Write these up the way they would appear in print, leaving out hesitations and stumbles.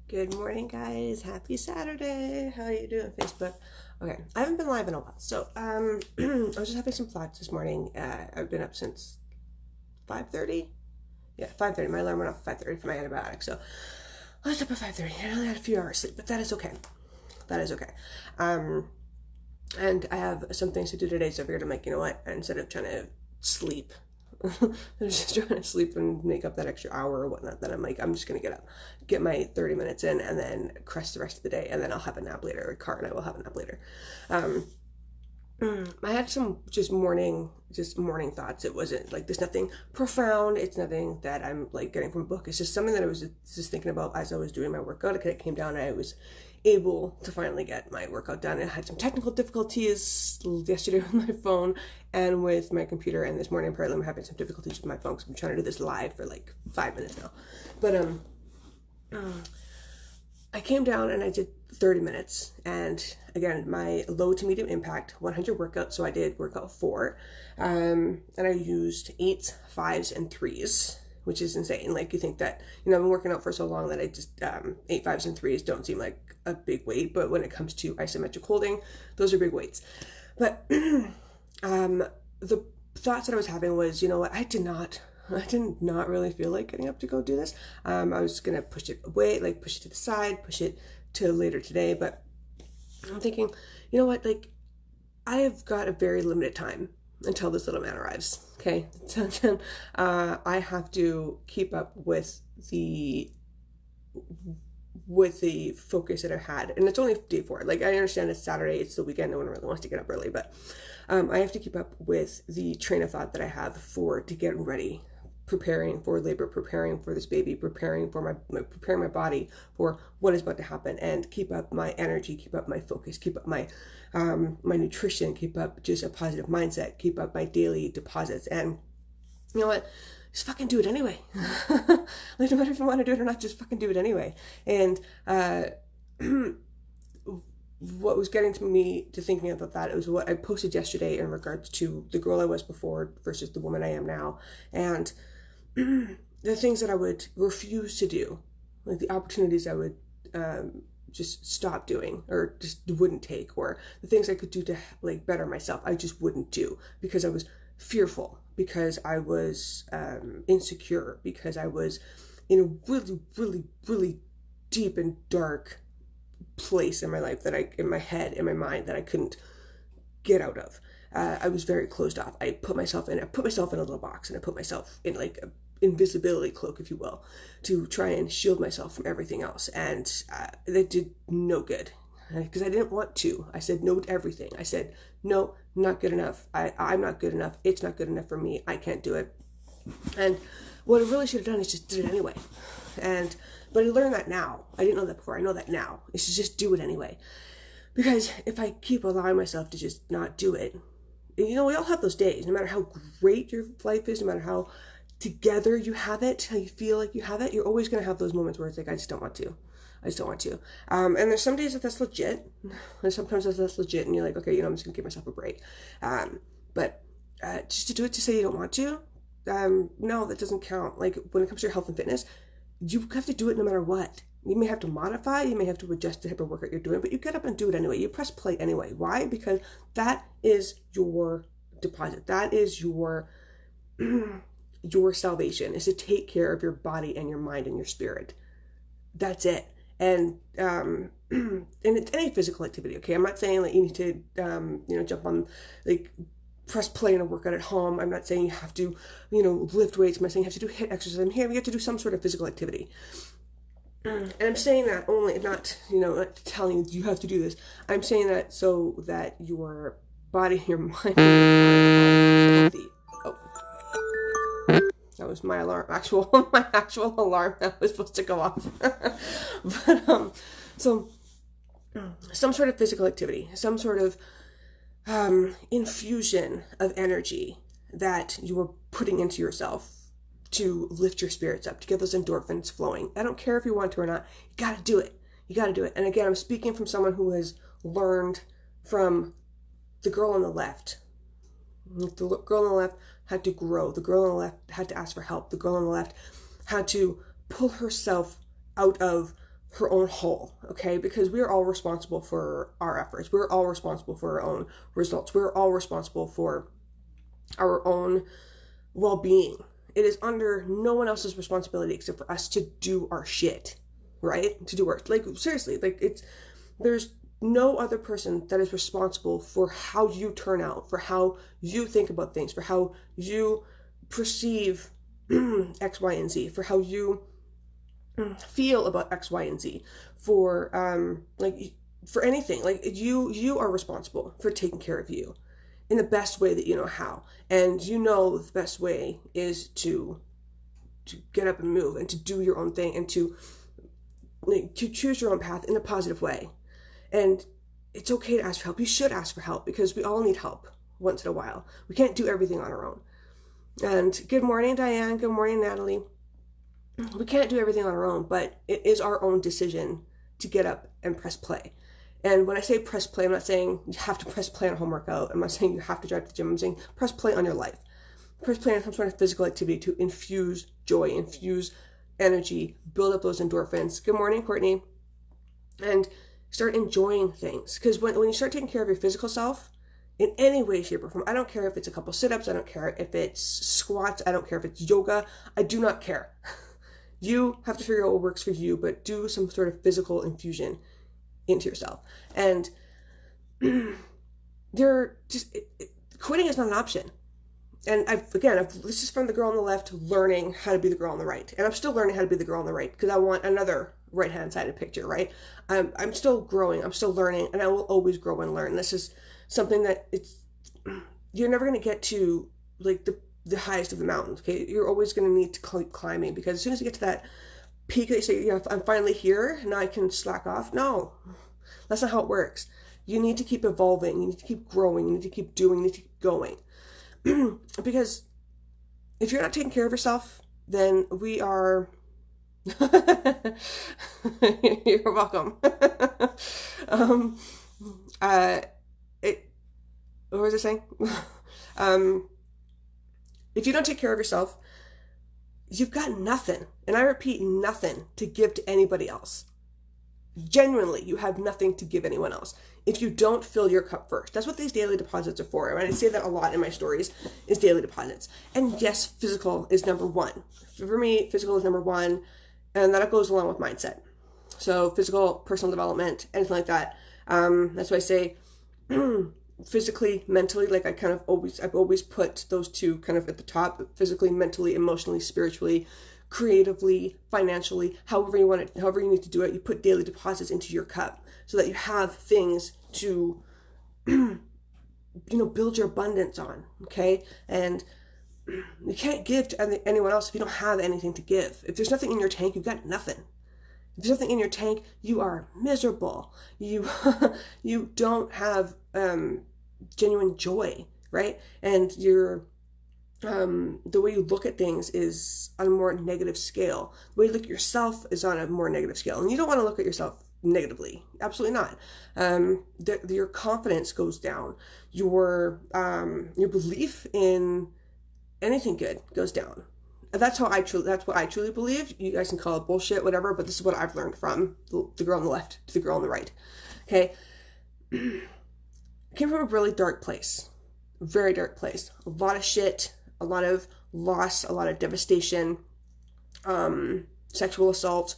Good morning, guys. Happy Saturday. How are you doing, Facebook? Okay, I haven't been live in a while, so I was just having some thoughts this morning. I've been up since 5:30. Yeah, 5:30. My alarm went off at 5:30 for my antibiotic, so I was up at 5:30. I only had a few hours sleep, but that is okay. That is okay. And I have some things to do today, so I figured I'm like, you know what? Instead of trying to sleep, I'm just trying to sleep and make up that extra hour or whatnot. Then I'm like, I'm just gonna get up, get my 30 minutes in, and then crush the rest of the day, and then I'll have a nap later. Or Car and I will have a nap later. Um, I had some morning thoughts. It wasn't like there's nothing profound. It's nothing that I'm like getting from a book. It's just something that I was just thinking about as I was doing my workout. It came down and I was able to finally get my workout done. I had some technical difficulties yesterday with my phone and with my computer, and this morning apparently I'm having some difficulties with my phone because I'm trying to do this live for like 5 minutes now. But I came down and I did 30 minutes, and again, my low to medium impact 100 workout. So I did workout 4, and I used 8s, 5s, and 3s, which is insane. Like, you think that, I've been working out for so long that I just 8, 5s, and 3s don't seem like a big weight, but when it comes to isometric holding, those are big weights. But the thoughts that I was having was, you know what, I did not really feel like getting up to go do this. I was gonna push it away, like push it to the side, push it to later today, but I'm thinking, you know what, like, I have got a very limited time until this little man arrives. Okay, so I have to keep up with the focus that I had, and it's only day 4. Like, I understand it's Saturday, it's the weekend, no one really wants to get up early, but I have to keep up with the train of thought that I have to get ready, preparing for labor, preparing for this baby, preparing my body for what is about to happen, and keep up my energy, keep up my focus, keep up my nutrition, keep up just a positive mindset, keep up my daily deposits. And you know what? Just fucking do it anyway. Like, no matter if you want to do it or not, just fucking do it anyway. And what was getting to me to thinking about that, it was what I posted yesterday in regards to the girl I was before versus the woman I am now, and the things that I would refuse to do, like the opportunities I would just stop doing or just wouldn't take, or the things I could do to like better myself, I just wouldn't do because I was fearful, because I was insecure, because I was in a really, really, really deep and dark place in my life, in my head, in my mind, that I couldn't get out of. I was very closed off. I put myself in a little box, and I put myself in like a invisibility cloak, if you will, to try and shield myself from everything else. And that did no good, because I didn't want to. I said no to everything. I said, no, not good enough. I'm not good enough. It's not good enough for me. I can't do it. And what I really should have done is just did it anyway. But I learned that now. I didn't know that before. I know that now. It's to just do it anyway. Because if I keep allowing myself to just not do it, we all have those days, no matter how great your life is, no matter how together you have it, how you feel like you have it, you're always going to have those moments where it's like, I just don't want to. And there's some days that's legit. And sometimes that's legit, and you're like, okay, I'm just going to give myself a break. But just to do it to say you don't want to, no, that doesn't count. Like, when it comes to your health and fitness, you have to do it no matter what. You may have to modify, you may have to adjust the type of workout you're doing, but you get up and do it anyway. You press play anyway. Why? Because that is your deposit. That is your your salvation, is to take care of your body and your mind and your spirit. That's it. And and it's any physical activity, okay? I'm not saying that you need to jump on, like, press play in a workout at home. I'm not saying you have to lift weights. I'm not saying you have to do HIIT exercise. I'm here, you have to do some sort of physical activity. And I'm saying that only, not telling you have to do this. I'm saying that so that your body, your mind, are healthy. That was my alarm, my actual alarm that was supposed to go off. But so some sort of physical activity, some sort of infusion of energy that you are putting into yourself to lift your spirits up, to get those endorphins flowing. I don't care if you want to or not. You got to do it. And again, I'm speaking from someone who has learned from the girl on the left. The girl on the left had to grow. The girl on the left had to ask for help. The girl on the left had to pull herself out of her own whole, okay? Because we are all responsible for our efforts. We're all responsible for our own results. We're all responsible for our own well-being. It is under no one else's responsibility except for us to do our shit, right? To do our, like, seriously, like, there's no other person that is responsible for how you turn out, for how you think about things, for how you perceive X, Y, and Z, for how you feel about X, Y, and Z, for for anything. Like, you are responsible for taking care of you in the best way that you know how. And you know the best way is to get up and move and to do your own thing and to choose your own path in a positive way. And it's okay to ask for help. You should ask for help because we all need help once in a while. We can't do everything on our own. And good morning, Diane. Good morning, Natalie. We can't do everything on our own, but it is our own decision to get up and press play. And when I say press play, I'm not saying you have to press play on a home workout. I'm not saying you have to drive to the gym. I'm saying press play on your life. Press play on some sort of physical activity to infuse joy, infuse energy, build up those endorphins. Good morning, Courtney. And start enjoying things. Because when you start taking care of your physical self, in any way, shape, or form, I don't care if it's a couple sit-ups, I don't care if it's squats, I don't care if it's yoga, I do not care. You have to figure out what works for you, but do some sort of physical infusion into yourself. And quitting is not an option. And this is from the girl on the left learning how to be the girl on the right. And I'm still learning how to be the girl on the right because I want another right-hand sided picture, right? I'm still growing, I'm still learning, and I will always grow and learn. This is something that you're never going to get to like the highest of the mountains, okay? You're always going to need to keep climbing because as soon as you get to that peak that you say, I'm finally here, now I can slack off. No, that's not how it works. You need to keep evolving, you need to keep growing, you need to keep doing, you need to keep going. Because if you're not taking care of yourself, then we are... You're welcome. What was I saying? If you don't take care of yourself, you've got nothing. And I repeat, nothing to give to anybody else. Genuinely, you have nothing to give anyone else if you don't fill your cup first. That's what these daily deposits are for. And I say that a lot in my stories, is daily deposits. And yes, physical is number one. For me, physical is number one, and that goes along with mindset. So physical, personal development, anything like that. That's why I say physically, mentally, like I've always put those two kind of at the top: physically, mentally, emotionally, spiritually, creatively, financially, however you need to do it. You put daily deposits into your cup so that you have things to build your abundance on, okay? And you can't give to anyone else if you don't have anything to give. If there's nothing in your tank, you've got nothing. If there's nothing in your tank, you are miserable. You don't have genuine joy, right? And you're the way you look at things is on a more negative scale. The way you look at yourself is on a more negative scale. And you don't want to look at yourself negatively. Absolutely not. Your confidence goes down. Your belief in anything good goes down. That's what I truly believe. You guys can call it bullshit, whatever, but this is what I've learned from the girl on the left to the girl on the right. Okay. Came from a really dark place. Very dark place. A lot of shit, a lot of loss, a lot of devastation, sexual assault.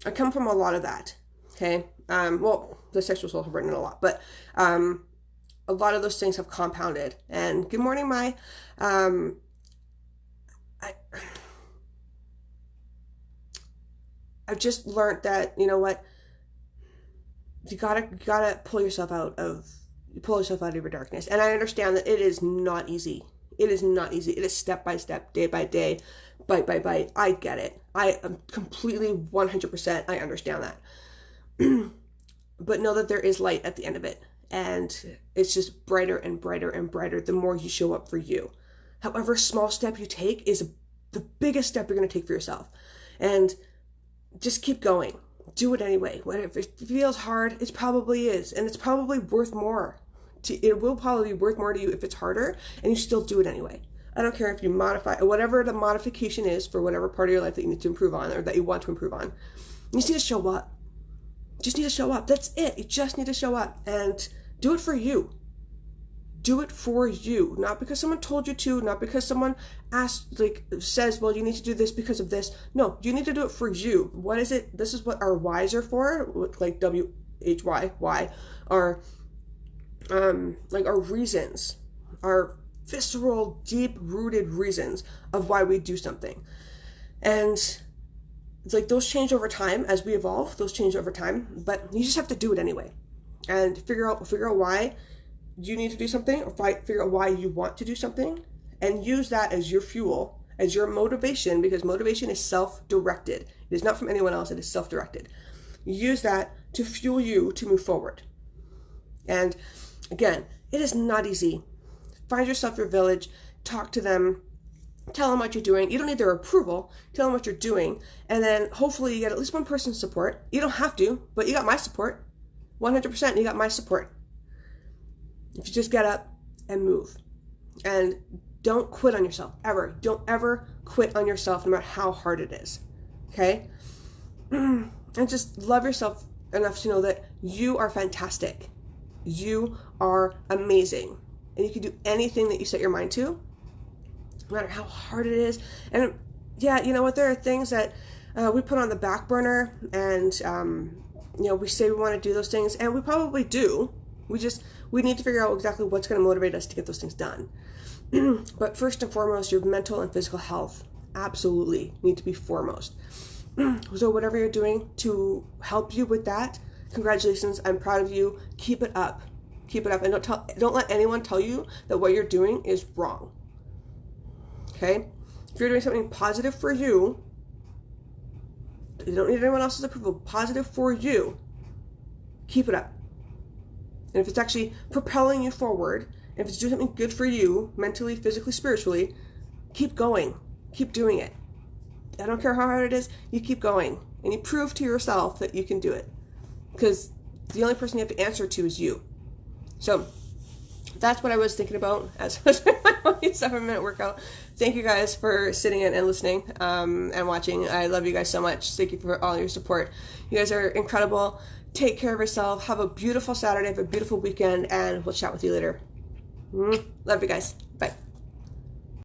I come from a lot of that. Okay. Well, the sexual assault I've written a lot, but a lot of those things have compounded. And good morning, Mai. I've just learned that, you know what, you gotta pull yourself out of your darkness. And I understand that it is not easy. It is not easy. It is step by step, day by day, bite by bite. I get it. I am completely 100%. I understand that. But know that there is light at the end of it. And it's just brighter and brighter and brighter the more you show up for you. However small step you take is the biggest step you're going to take for yourself. And just keep going. Do it anyway. If it feels hard, it probably is. And it's probably worth more. It will probably be worth more to you if it's harder, and you still do it anyway. I don't care if you modify, whatever the modification is for whatever part of your life that you need to improve on or that you want to improve on. You just need to show up. Just need to show up. That's it. You just need to show up and do it for you. Do it for you. Not because someone told you to, not because someone says, well, you need to do this because of this. No, you need to do it for you. What is it? This is what our whys are for, like WHY, why, our reasons, our visceral, deep-rooted reasons of why we do something. And it's like those change over time as we evolve, those change over time, but you just have to do it anyway. And figure out why you need to do something, or figure out why you want to do something, and use that as your fuel, as your motivation, because motivation is self-directed. It is not from anyone else, it is self-directed. Use that to fuel you to move forward. And again, it is not easy. Find yourself your village, talk to them, tell them what you're doing. You don't need their approval, tell them what you're doing, and then hopefully you get at least one person's support. You don't have to, but you got my support. 100% you got my support. If you just get up and move. And don't quit on yourself, ever. Don't ever quit on yourself, no matter how hard it is. Okay? And just love yourself enough to know that you are fantastic. You are amazing. And you can do anything that you set your mind to, no matter how hard it is. And yeah, you know what? There are things that we put on the back burner, and we say we want to do those things, and we probably do. We need to figure out exactly what's going to motivate us to get those things done. But first and foremost, your mental and physical health absolutely need to be foremost. So whatever you're doing to help you with that, congratulations. I'm proud of you. Keep it up. Keep it up. And don't let anyone tell you that what you're doing is wrong. Okay? If you're doing something positive for you, you don't need anyone else's approval, positive for you, keep it up. And if it's actually propelling you forward, if it's doing something good for you, mentally, physically, spiritually, keep going. Keep doing it. I don't care how hard it is, you keep going. And you prove to yourself that you can do it. Because the only person you have to answer to is you. So that's what I was thinking about as I was doing my 7-minute workout. Thank you guys for sitting in and listening and watching. I love you guys so much. Thank you for all your support. You guys are incredible. Take care of yourself. Have a beautiful Saturday. Have a beautiful weekend. And we'll chat with you later. Love you guys.